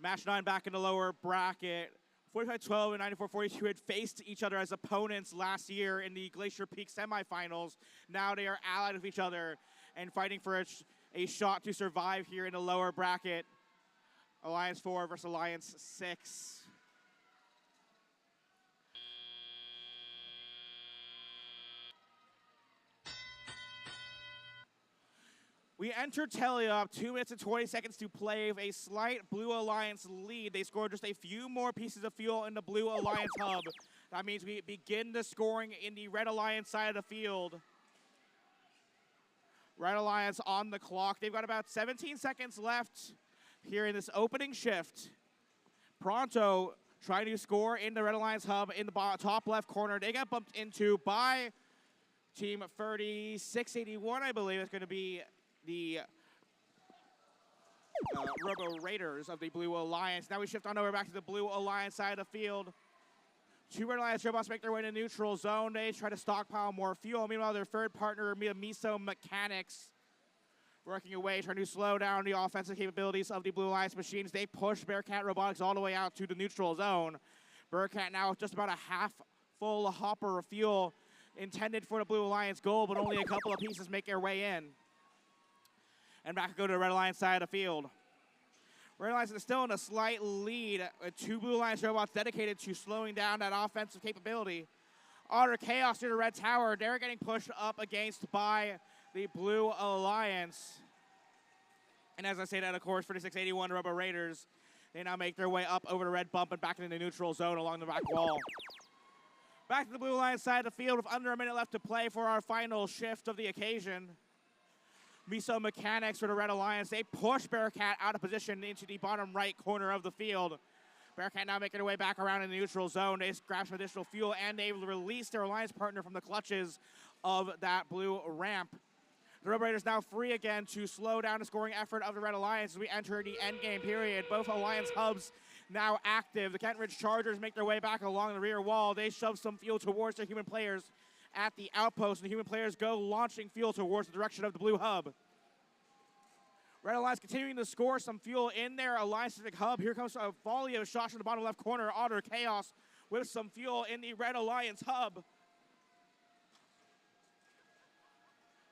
Match 9 back in the lower bracket. 45-12 and 94-42 had faced each other as opponents last year in the Glacier Peak semifinals. Now they are allied with each other and fighting for a shot to survive here in the lower bracket. Alliance 4 versus Alliance 6. We enter Teleop, 2 minutes and 20 seconds to play with a slight Blue Alliance lead. They scored just a few more pieces of fuel in the Blue Alliance hub. That means we begin the scoring in the Red Alliance side of the field. Red Alliance on the clock. They've got about 17 seconds left here in this opening shift. Pronto trying to score in the Red Alliance hub in the top left corner. They got bumped into by Team 3681, I believe. It's going to be the Robo Raiders of the Blue Alliance. Now we shift on over back to the Blue Alliance side of the field. 2 Red Alliance robots make their way to neutral zone. They try to stockpile more fuel. Meanwhile, their third partner, Miso Mechanics, working away, trying to slow down the offensive capabilities of the Blue Alliance machines. They push Bearcat Robotics all the way out to the neutral zone. Bearcat now with just about a half full hopper of fuel intended for the Blue Alliance goal, but only a couple of pieces make their way in. And back to go to the Red Alliance side of the field. Red Alliance is still in a slight lead with 2 Blue Alliance robots dedicated to slowing down that offensive capability. Utter chaos to the Red Tower. They're getting pushed up against by the Blue Alliance. And as I say that, of course, 3681 Robo Raiders, they now make their way up over the red bump and back into the neutral zone along the back wall. Back to the Blue Alliance side of the field with under a minute left to play for our final shift of the occasion. Miso Mechanics for the Red Alliance. They push Bearcat out of position into the bottom right corner of the field. Bearcat now making their way back around in the neutral zone. They grab some additional fuel, and they release their alliance partner from the clutches of that blue ramp. The Robo Raiders now free again to slow down the scoring effort of the Red Alliance as we enter the endgame period. Both Alliance hubs now active. The Kent Ridge Chargers make their way back along the rear wall. They shove some fuel towards their human players at the outpost, and the human players go launching fuel towards the direction of the blue hub. Red Alliance continuing to score some fuel in their Alliance-specific hub. Here comes a volley of shots in the bottom left corner. Utter chaos with some fuel in the Red Alliance hub.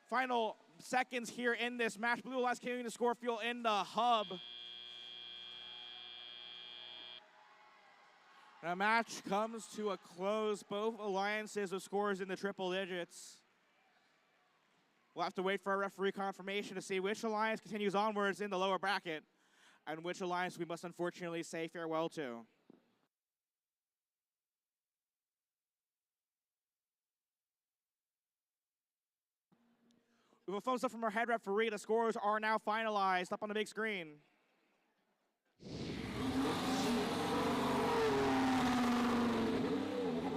Final seconds here in this match. Blue Alliance continuing to score fuel in the hub. The match comes to a close. Both alliances with scores in the triple digits. We'll have to wait for a referee confirmation to see which alliance continues onwards in the lower bracket and which alliance we must unfortunately say farewell to. We have a thumbs up from our head referee. The scores are now finalized up on the big screen.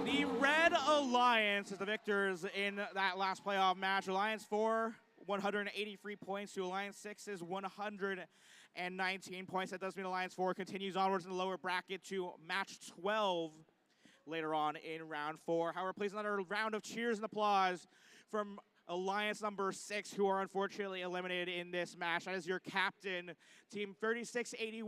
The Red Alliance is the victors in that last playoff match. Alliance 4, 183 points to Alliance 6's 119 points. That does mean Alliance 4 continues onwards in the lower bracket to match 12 later on in round 4. However, please another round of cheers and applause from Alliance number 6, who are unfortunately eliminated in this match. That is your captain, Team 3681.